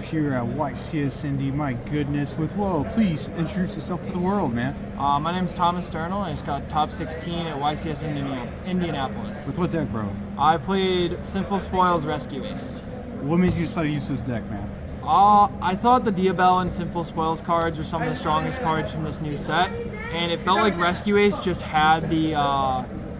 here at YCS Indy. My goodness, with whoa, please introduce yourself to the world, man. My name's Thomas Durnil, and I just got top 16 at YCS Indianapolis. With what deck, bro? I played Sinful Spoils Rescue Ace. What made you decide to use this deck, man? I thought the Diabelle and Sinful Spoils cards were some of the strongest cards from this new set, and it felt like Rescue Ace just had the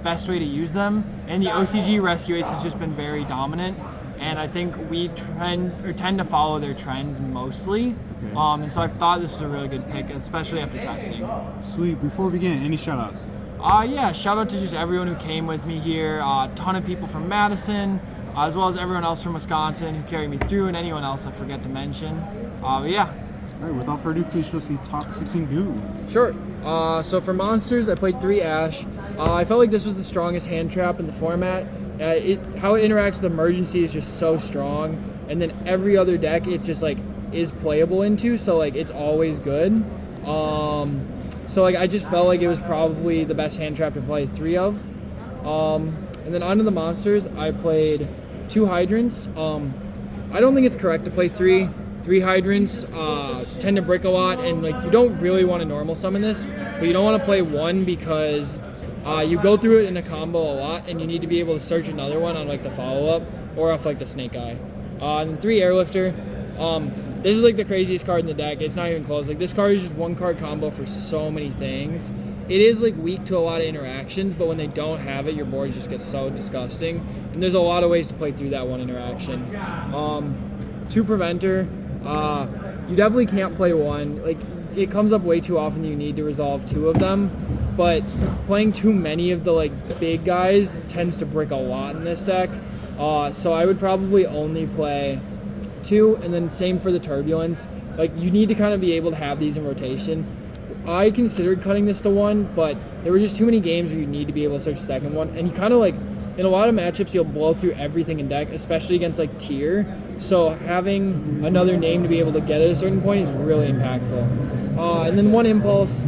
best way to use them, and the OCG Rescue Ace has just been very dominant, and I think we tend to follow their trends mostly. Okay. And so I thought this was a really good pick, especially after testing. Sweet. Before we begin, any shoutouts? Yeah, shout out to just everyone who came with me here. A ton of people from Madison, as well as everyone else from Wisconsin who carried me through, and anyone else I forget to mention. But yeah. All right, without further ado, please show us the top 16 goo. Sure. So for monsters, I played 3 Ash. I felt like this was the strongest hand trap in the format. How it interacts with emergency is just so strong, and then every other deck it's just like is playable into, so like it's always good. So like I just felt like it was probably the best hand trap to play 3 of. And then onto the monsters, I played 2 hydrants. I don't think it's correct to play 3 hydrants. Tend to brick a lot, and like you don't really want to normal summon this, but you don't want to play 1 because you go through it in a combo a lot, and you need to be able to search another one on like the follow-up or off like the snake eye. And then 3 airlifter. This is like the craziest card in the deck. It's not even close. Like this card is just 1 card combo for so many things. It is like weak to a lot of interactions, but when they don't have it, your board just gets so disgusting. And there's a lot of ways to play through that 1 interaction. 2 preventer. You definitely can't play 1. Like it comes up way too often that you need to resolve 2 of them. But playing too many of the like big guys tends to brick a lot in this deck. So I would probably only play 2, and then same for the turbulence. Like you need to kind of be able to have these in rotation. I considered cutting this to 1, but there were just too many games where you need to be able to search the second one, and you kind of like in a lot of matchups you'll blow through everything in deck, especially against like tier. So having another name to be able to get at a certain point is really impactful. And then 1 impulse.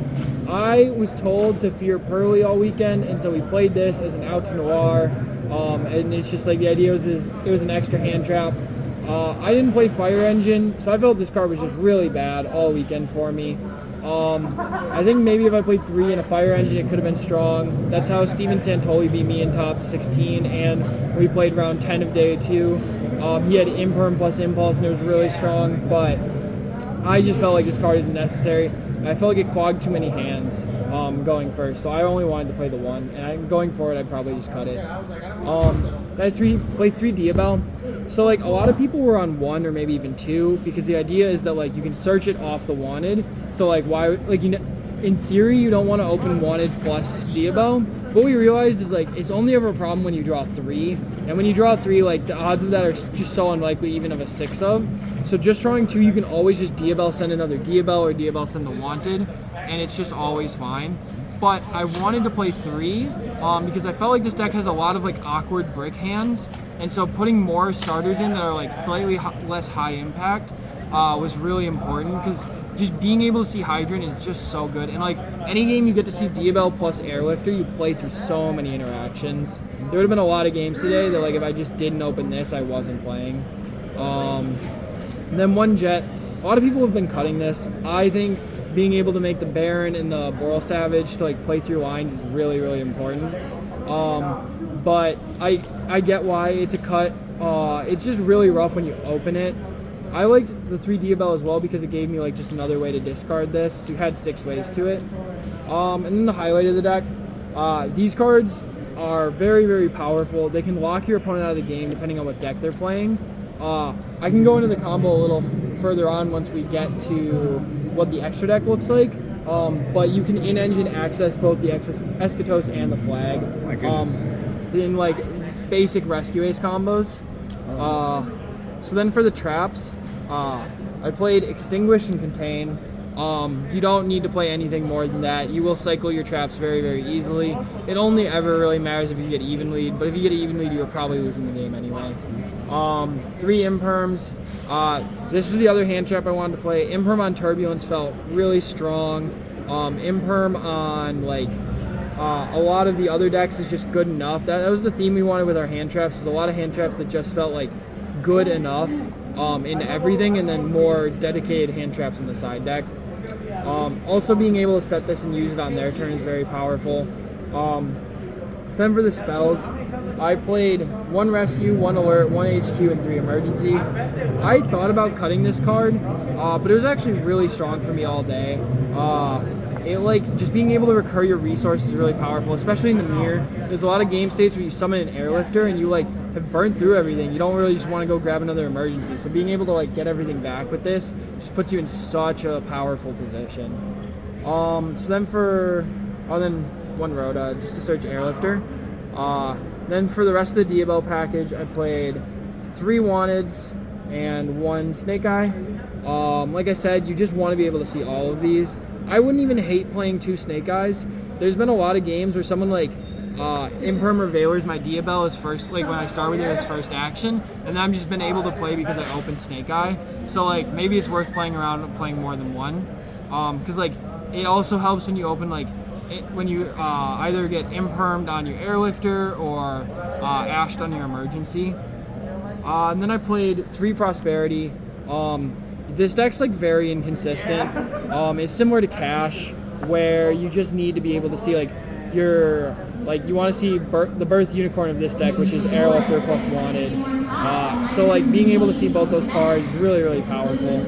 I was told to fear Pearly all weekend, and so we played this as an out to noir. And it's just like the idea was it was an extra hand trap. I didn't play Fire Engine, so I felt this card was just really bad all weekend for me. I think maybe if I played 3 in a Fire Engine, it could have been strong. That's how Steven Santoli beat me in top 16, and we played round 10 of day 2. He had Imperm plus Impulse, and it was really strong, but I just felt like this card isn't necessary. I felt like it clogged too many hands going first, so I only wanted to play the 1, and going forward, I'd probably just cut it. I played 3 Diabelle. So like a lot of people were on 1 or maybe even 2, because the idea is that like you can search it off the wanted. So like why, like, you know, in theory you don't want to open wanted plus Diabelle. What we realized is like it's only ever a problem when you draw 3, and when you draw 3, like the odds of that are just so unlikely, even of a 6 of. So just drawing 2, you can always just Diabelle send another Diabelle, or Diabelle send the wanted, and it's just always fine. But I wanted to play 3 because I felt like this deck has a lot of like awkward brick hands, and so putting more starters in that are like slightly less high impact was really important, because just being able to see Hydrant is just so good. And like any game you get to see Diabelle plus Airlifter, you play through so many interactions. There would have been a lot of games today that like if I just didn't open this, I wasn't playing. And then 1 Jet. A lot of people have been cutting this. I think being able to make the Baron and the Boral Savage to like play through lines is really, really important. But I get why it's a cut. It's just really rough when you open it. I liked the 3 Diabelle as well because it gave me like just another way to discard this. You had 6 ways to it. And then the highlight of the deck. These cards are very, very powerful. They can lock your opponent out of the game depending on what deck they're playing. I can go into the combo a little further on once we get to what the extra deck looks like. But you can in-engine access both the Eschatos and the Flag. My goodness. In like basic Rescue Ace combos. So then for the traps, I played Extinguish and Contain. You don't need to play anything more than that. You will cycle your traps very, very easily. It only ever really matters if you get even lead, but if you get even lead, you're probably losing the game anyway. 3 Imperms. This was the other hand trap I wanted to play. Imperm on Turbulence felt really strong. Imperm on like a lot of the other decks is just good enough. That was the theme we wanted with our hand traps. There's a lot of hand traps that just felt like good enough. in everything, and then more dedicated hand traps in the side deck. Also being able to set this and use it on their turn is very powerful. So then for the spells, I played 1 rescue, 1 alert, 1 HQ, and 3 emergency. I thought about cutting this card, but it was actually really strong for me all day. Just being able to recur your resources is really powerful, especially in the mirror. There's a lot of game states where you summon an airlifter and you have burnt through everything. You don't really just want to go grab another emergency. So being able to get everything back with this just puts you in such a powerful position. So then then 1 Rhoda just to search airlifter. Then for the rest of the Diablo package, I played 3 Wanteds and 1 Snake Eye. Like I said, you just want to be able to see all of these. I wouldn't even hate playing 2 Snake Eyes. There's been a lot of games where someone Imperm or Valor's my Diablo is first, when I start with it, it's first action, and then I've just been able to play because I opened Snake Eye. So maybe it's worth playing around and playing more than 1. Because it also helps when you open when you either get impermed on your airlifter or ashed on your emergency. And then I played 3 Prosperity. This deck's very inconsistent. It's similar to Cash, where you just need to be able to see you want to see the Birth Unicorn of this deck, which is airlifter plus Wanted. So being able to see both those cards is really, really powerful.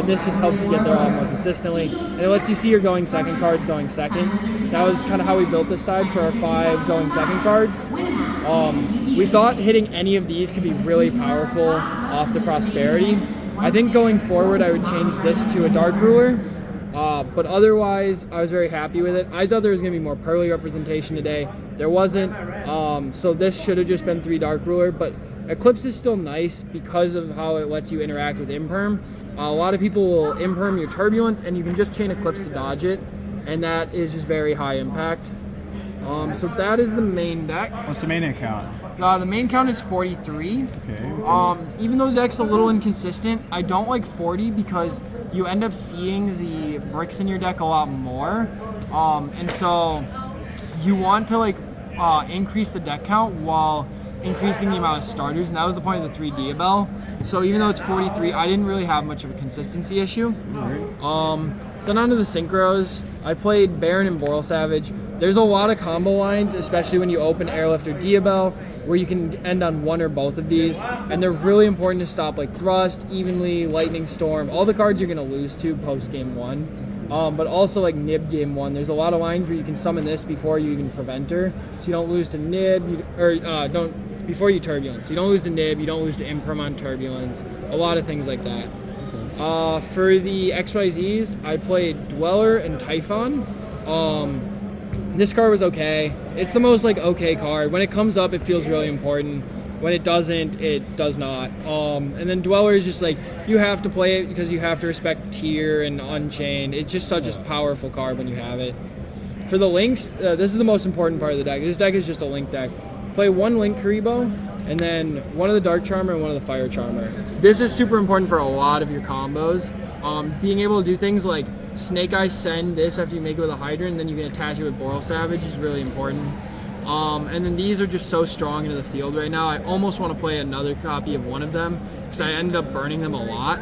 This just helps you get there a lot more consistently. And it lets you see your going second cards going second. That was kind of how we built this side for our 5 going second cards. We thought hitting any of these could be really powerful off the Prosperity. I think going forward I would change this to a Dark Ruler. But otherwise, I was very happy with it. I thought there was going to be more Pearly representation today. There wasn't. So this should have just been 3 Dark Ruler. But Eclipse is still nice because of how it lets you interact with Imperm. A lot of people will Imperm your Turbulence, and you can just chain Eclipse to dodge it. And that is just very high impact. So that is the main deck. What's the main count? The main count is 43. Okay. Even though the deck's a little inconsistent, I don't like 40 because you end up seeing the bricks in your deck a lot more. And so you want to increase the deck count while increasing the amount of starters, and that was the point of the 3 Diabel. So even though it's 43, I didn't really have much of a consistency issue. So then on to the Synchros. I played Baron and Boral Savage. There's a lot of combo lines, especially when you open Airlift or Diabel, where you can end on 1 or both of these, and they're really important to stop Thrust, Evenly, Lightning Storm, all the cards you're going to lose to post game 1. But also Nib game 1. There's a lot of lines where you can summon this before you even prevent her, so you don't lose to Nib, before you Turbulence. So you don't lose to Nib, you don't lose to Imperm on Turbulence, a lot of things like that. For the XYZs, I played Dweller and Typhon. This card was okay. It's the most okay card. When it comes up, it feels really important. When it doesn't, it does not. And then Dweller is just you have to play it because you have to respect Tier and Unchained. It's just such a powerful card when you have it. For the links, this is the most important part of the deck. This deck is just a link deck. Play 1 Link Karibo, and then 1 of the Dark Charmer and 1 of the Fire Charmer. This is super important for a lot of your combos. Being able to do things like Snake Eye send this after you make it with a Hydrant, and then you can attach it with Boral Savage is really important. And then these are just so strong into the field right now. I almost want to play another copy of 1 of them because I ended up burning them a lot.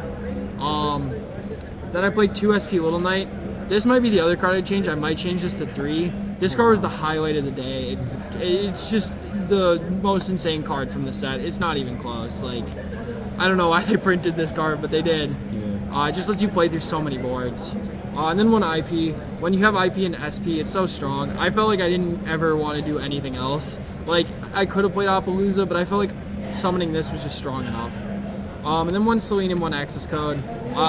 Then I played 2 SP Little Knight. This might be the other card I change. I might change this to 3. This card was the highlight of the day. It's just the most insane card from the set. It's not even close. I don't know why they printed this card, but they did. It just lets you play through so many boards. And then 1 IP. When you have IP and SP, it's so strong. I felt like I didn't ever want to do anything else. I could have played Appaloosa, but I felt like summoning this was just strong enough. And then 1 Selene and 1 Access Code.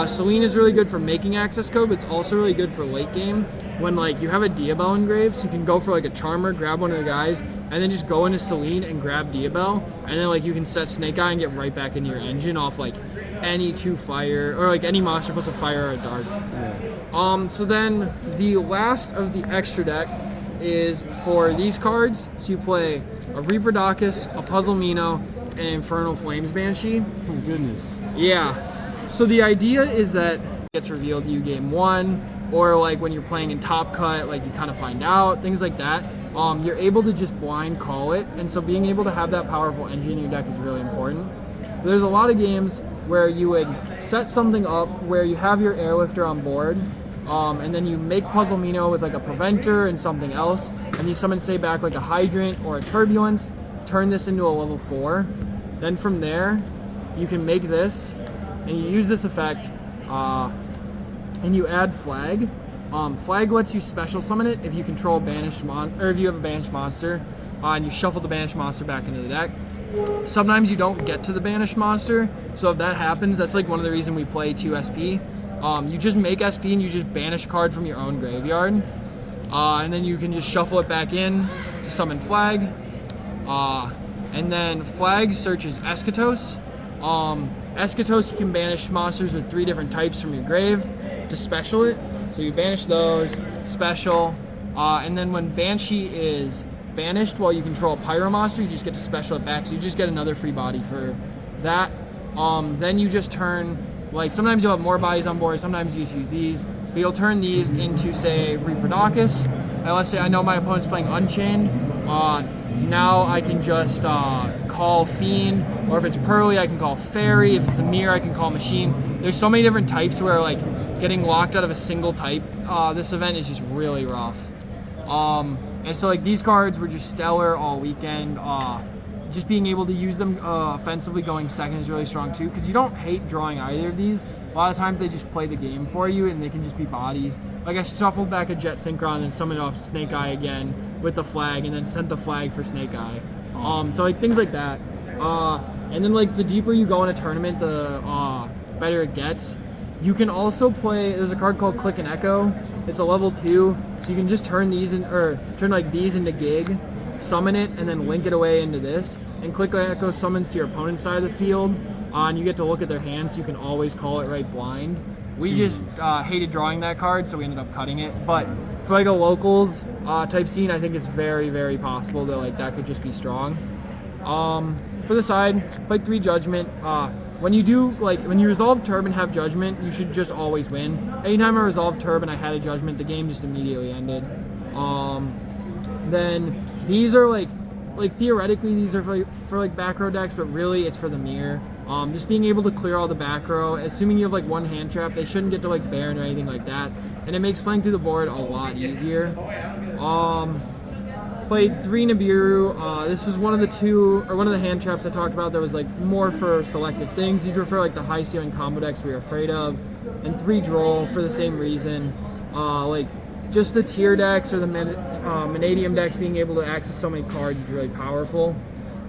Selene is really good for making Access Code, but it's also really good for late game. When you have a Diabel engraved, so you can go for a Charmer, grab 1 of the guys, and then just go into Selene and grab Diabel, and then you can set Snake Eye and get right back into your engine off any 2 fire, or any monster plus a fire or a dark. So then the last of the extra deck is for these cards. So you play a Reaper Dacus, a Puzzle Mino, and Infernal Flames Banshee. Oh goodness. Yeah. So the idea is that it gets revealed to you game 1, or when you're playing in Top Cut, you kind of find out, things like that. You're able to just blind call it, and so being able to have that powerful engine in your deck is really important. But there's a lot of games where you would set something up where you have your airlifter on board, and then you make Puzzle Mino with like a preventer and something else, and you summon, say, back like a hydrant or a turbulence, turn this into a level 4. Then from there, you can make this, and you use this effect, and you add flag. Flag lets you special summon it if you control a banished or if you have a banished monster, and you shuffle the banished monster back into the deck. Sometimes you don't get to the banished monster, so if that happens, that's like one of the reasons we play 2 SP. You just make SP and you just banish a card from your own graveyard, and then you can just shuffle it back in to summon flag. And then flag searches Eschatos. Eschatos, you can banish monsters with 3 different types from your grave to special it. So you banish those, special, and then when Banshee is banished while you control a Pyro monster, you just get to special it back, so you just get another free body for that. Then you just turn, like, sometimes you'll have more bodies on board, sometimes you just use these, but you'll turn these into, say, Reaperdocus. And let's say I know my opponent's playing Unchained, now I can just call Fiend, or if it's Pearly, I can call Fairy, if it's a Mirror, I can call Machine. There's so many different types where, like, getting locked out of a single type this event is just really rough. And so, like, these cards were just stellar all weekend. Just being able to use them offensively going second is really strong too, because you don't hate drawing either of these. A lot of times they just play the game for you, and they can just be bodies. Like, I shuffled back a Jet Synchron and summoned off Snake Eye again with the flag, and then sent the flag for Snake Eye. So, like, things like that. And then, like, the deeper you go in a tournament, the better it gets. You can also play, there's a card called Click and Echo. It's a level 2, so you can just turn these in, or turn like these into Gig, summon it, and then link it away into this. And Click and Echo summons to your opponent's side of the field, and you get to look at their hand, so you can always call it right blind. We just hated drawing that card, so we ended up cutting it. But for like a locals type scene, I think it's very, very possible that like that could just be strong. For the side, played 3 Judgment. When you do, like, when you resolve Turb and have Judgment, you should just always win. Anytime I resolved Turb and I had a Judgment, the game just immediately ended. Then these are like theoretically these are for like back row decks, but really it's for the mirror. Just being able to clear all the back row, assuming you have like 1 hand trap, they shouldn't get to like Baron or anything like that, and it makes playing through the board a lot easier. Played 3 Nibiru. This was one of the hand traps I talked about that was like more for selective things. These were for like the high ceiling combo decks we were afraid of. And 3 Droll for the same reason. Like just the tier decks or the Vanadium decks being able to access so many cards is really powerful.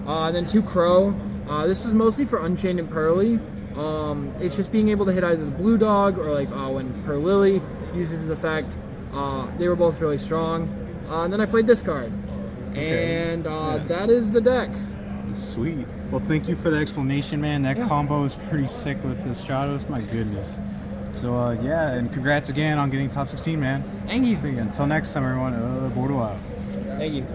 And then 2 Crow. This was mostly for Unchained and Pearly. It's just being able to hit either the Blue Dog or like when Per Lily uses his effect. They were both really strong. And then I played this card. Okay. And that is the deck. Sweet. Well, thank you for the explanation, man. That combo is pretty sick with the Shadows. My goodness. So, yeah, and congrats again on getting top 16, man. Thank you. So, until next time, everyone. Bordeaux out. Thank you.